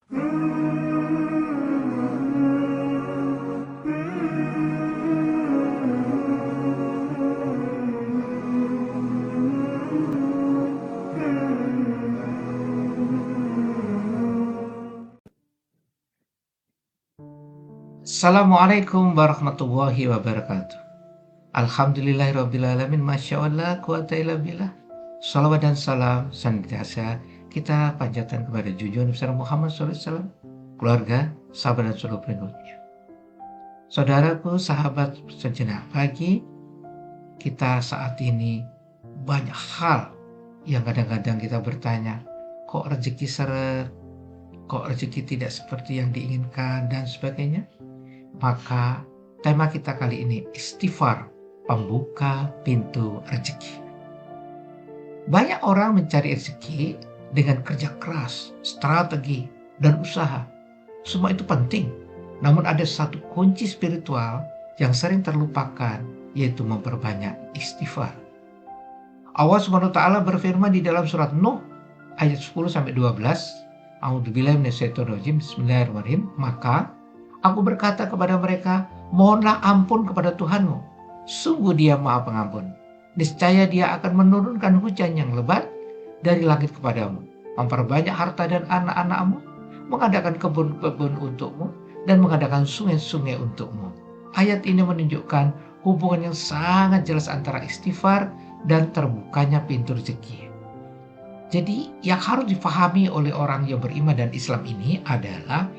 Assalamualaikum warahmatullahi wabarakatuh. Alhamdulillahirrabbilalamin. Masya Allah, quwata illa billah. Salawat dan salam senantiasa kita panjatkan kepada junjungan besar Muhammad SAW, keluarga, sahabat dan seluruh pengikutnya. Saudaraku, sahabat sejenak pagi, kita saat ini banyak hal yang kadang-kadang kita bertanya, kok rezeki seret, kok rezeki tidak seperti yang diinginkan, dan sebagainya. Maka tema kita kali ini istighfar, pembuka pintu rezeki. Banyak orang mencari rezeki dengan kerja keras, strategi, dan usaha. Semua itu penting. Namun ada satu kunci spiritual yang sering terlupakan, yaitu memperbanyak istighfar. Allah SWT berfirman di dalam surat Nuh ayat 10-12, A'udzubillahi minasyaitonirrajim, Bismillahirrahmanirrahim. Maka aku berkata kepada mereka, mohonlah ampun kepada Tuhanmu. Sungguh Dia Maha Pengampun. Niscaya Dia akan menurunkan hujan yang lebat dari langit kepadamu, memperbanyak harta dan anak-anakmu, mengadakan kebun-kebun untukmu, dan mengadakan sungai-sungai untukmu. Ayat ini menunjukkan hubungan yang sangat jelas antara istighfar dan terbukanya pintu rezeki. Jadi yang harus dipahami oleh orang yang beriman dan Islam ini adalah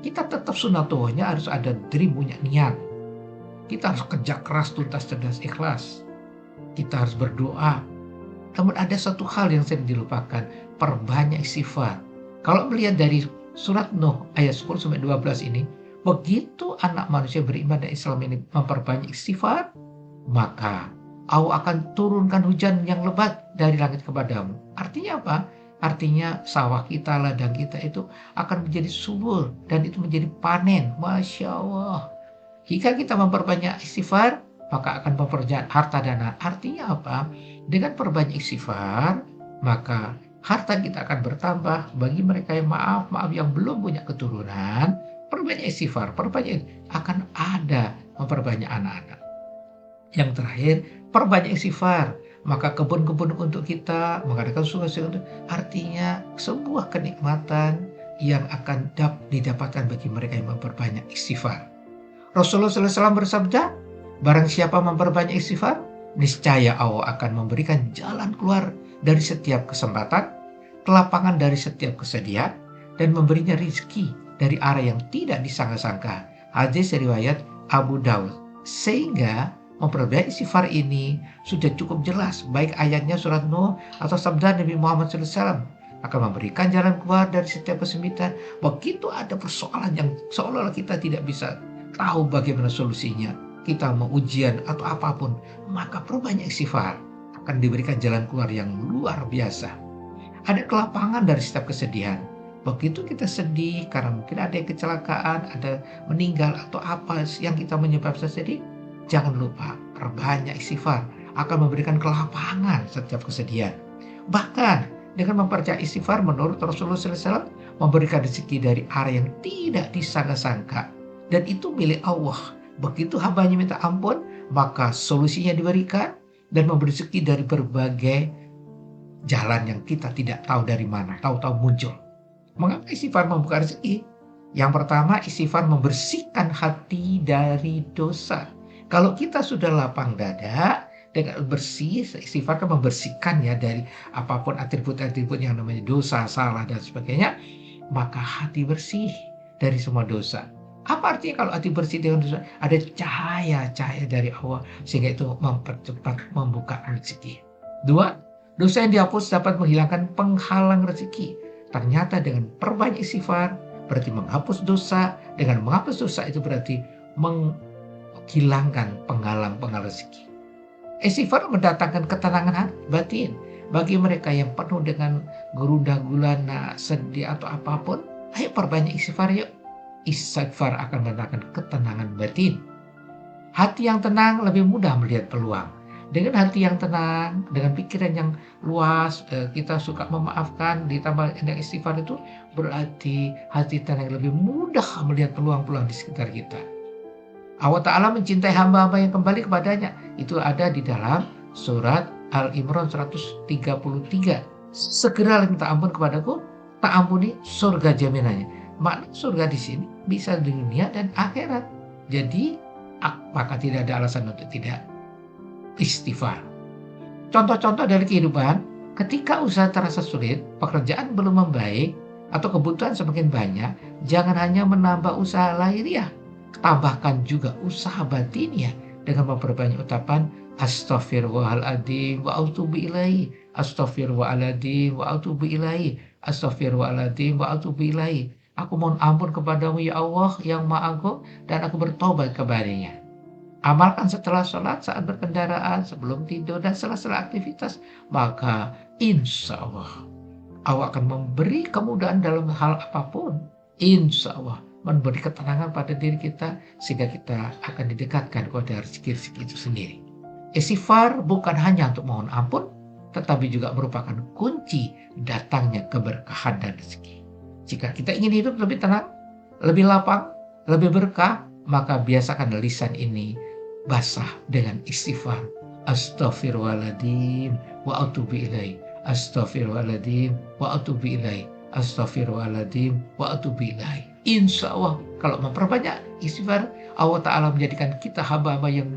kita tetap sunatullahnya harus ada punya niat. Kita harus kerja keras, tuntas, cerdas, ikhlas. Kita harus berdoa. Namun ada satu hal yang sering dilupakan, perbanyak istighfar. Kalau melihat dari surat Nuh ayat 10-12 ini, begitu anak manusia beriman dan Islam ini memperbanyak istighfar, maka Allah akan turunkan hujan yang lebat dari langit kepadamu. Artinya apa? Artinya sawah kita, ladang kita itu akan menjadi subur dan itu menjadi panen. Masya Allah. Jika kita memperbanyak istighfar, maka akan memperbanyak harta dana. Artinya apa? Dengan perbanyak istighfar, maka harta kita akan bertambah. Bagi mereka yang maaf yang belum punya keturunan, perbanyak istighfar, akan ada memperbanyak anak-anak. Yang terakhir, perbanyak istighfar, maka kebun-kebun untuk kita, mengadakan sungai-sungai untuk, artinya sebuah kenikmatan yang akan didapatkan bagi mereka yang memperbanyak istighfar. Rasulullah SAW bersabda, barang siapa memperbanyak istighfar, niscaya Allah akan memberikan jalan keluar dari setiap kesempatan, kelapangan dari setiap kesedihan, dan memberinya rezeki dari arah yang tidak disangka-sangka. Hadis riwayat Abu Daud. Sehingga memperbanyak istighfar ini sudah cukup jelas, baik ayatnya surat Nuh atau sabda Nabi Muhammad SAW, akan memberikan jalan keluar dari setiap kesempitan. Begitu ada persoalan yang seolah-olah kita tidak bisa tahu bagaimana solusinya, kita mau ujian atau apapun, maka perbanyak istighfar, akan diberikan jalan keluar yang luar biasa. Ada kelapangan dari setiap kesedihan. Begitu kita sedih karena mungkin ada yang kecelakaan, ada meninggal atau apa yang kita menyebabkan sedih, jangan lupa perbanyak istighfar, akan memberikan kelapangan setiap kesedihan. Bahkan dengan memperbanyak istighfar, menurut Rasulullah SAW, memberikan rezeki dari arah yang tidak disangka-sangka. Dan itu milik Allah. Begitu hambanya minta ampun, maka solusinya diberikan dan memberi rezeki dari berbagai jalan yang kita tidak tahu dari mana, tahu-tahu muncul. Mengapa istighfar membuka rezeki? Yang pertama, istighfar membersihkan hati dari dosa. Kalau kita sudah lapang dada, dengan bersih, istighfar kan membersihkan ya dari apapun atribut-atribut yang namanya dosa, salah, dan sebagainya, maka hati bersih dari semua dosa. Apa artinya kalau hati bersih dengan dosa? Ada cahaya dari Allah, sehingga itu mempercepat membuka rezeki. Dua, dosa yang dihapus dapat menghilangkan penghalang rezeki. Ternyata dengan perbanyak istighfar berarti menghapus dosa. Dengan menghapus dosa itu berarti menghilangkan penghalang rezeki. Istighfar mendatangkan ketenangan batin. Bagi mereka yang penuh dengan gundah gulana, sedih atau apapun, ayo perbanyak istighfar yuk. Istighfar akan mendatangkan ketenangan batin. Hati yang tenang lebih mudah melihat peluang. Dengan hati yang tenang, dengan pikiran yang luas, kita suka memaafkan, ditambah dengan istighfar itu berarti hati kita yang lebih mudah melihat peluang-peluang di sekitar kita. Allah Ta'ala mencintai hamba-hamba yang kembali kepadanya. Itu ada di dalam surat Al-Imran 133. Segeralah minta ampun kepadaku, tak ampuni surga jaminannya. Makna surga di sini bisa di dunia dan akhirat. Jadi, maka tidak ada alasan untuk tidak istighfar. Contoh-contoh dari kehidupan, ketika usaha terasa sulit, pekerjaan belum membaik, atau kebutuhan semakin banyak, jangan hanya menambah usaha lahiriah, tambahkan juga usaha batinnya dengan memperbanyak ucapan astaghfirullahaladzim wa atubu ilaihi, astaghfirullahaladzim wa atubu ilaihi, astaghfirullahaladzim wa atubu ilaihi. Aku mohon ampun kepadamu ya Allah yang Maha Agung dan aku bertobat kepadanya. Amalkan setelah sholat, saat berkendaraan, sebelum tidur, dan sela-sela aktivitas. Maka insya Allah akan memberi kemudahan dalam hal apapun. Insya Allah memberi ketenangan pada diri kita, sehingga kita akan didekatkan kepada rezeki-rezeki itu sendiri. Istighfar bukan hanya untuk mohon ampun, tetapi juga merupakan kunci datangnya keberkahan dan rezeki. Jika kita ingin hidup lebih tenang, lebih lapang, lebih berkah, maka biasakan lisan ini basah dengan istighfar. Astaghfirullahaladzim wa atubu ilaih. Astaghfirullahaladzim wa atubu ilaih. Astaghfirullahaladzim wa atubu ilaih. Insya Allah kalau memperbanyak istighfar, Allah Ta'ala menjadikan kita hamba-hamba yang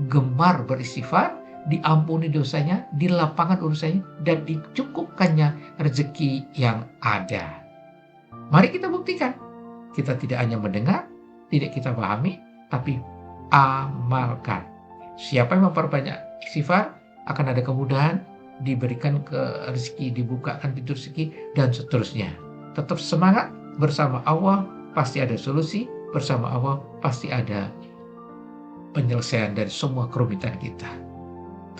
gemar beristighfar, diampuni dosanya, dilapangkan urusannya, dan dicukupkannya rezeki yang ada. Mari kita buktikan. Kita tidak hanya mendengar, tidak kita pahami, tapi amalkan. Siapa yang memperbanyak istighfar akan ada kemudahan, diberikan ke rezeki, dibukakan pintu rezeki, dan seterusnya. Tetap semangat, bersama Allah pasti ada solusi, bersama Allah pasti ada penyelesaian dari semua kerumitan kita.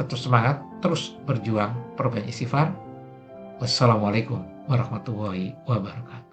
Tetap semangat, terus berjuang, perbanyak istighfar. Wassalamualaikum warahmatullahi wabarakatuh.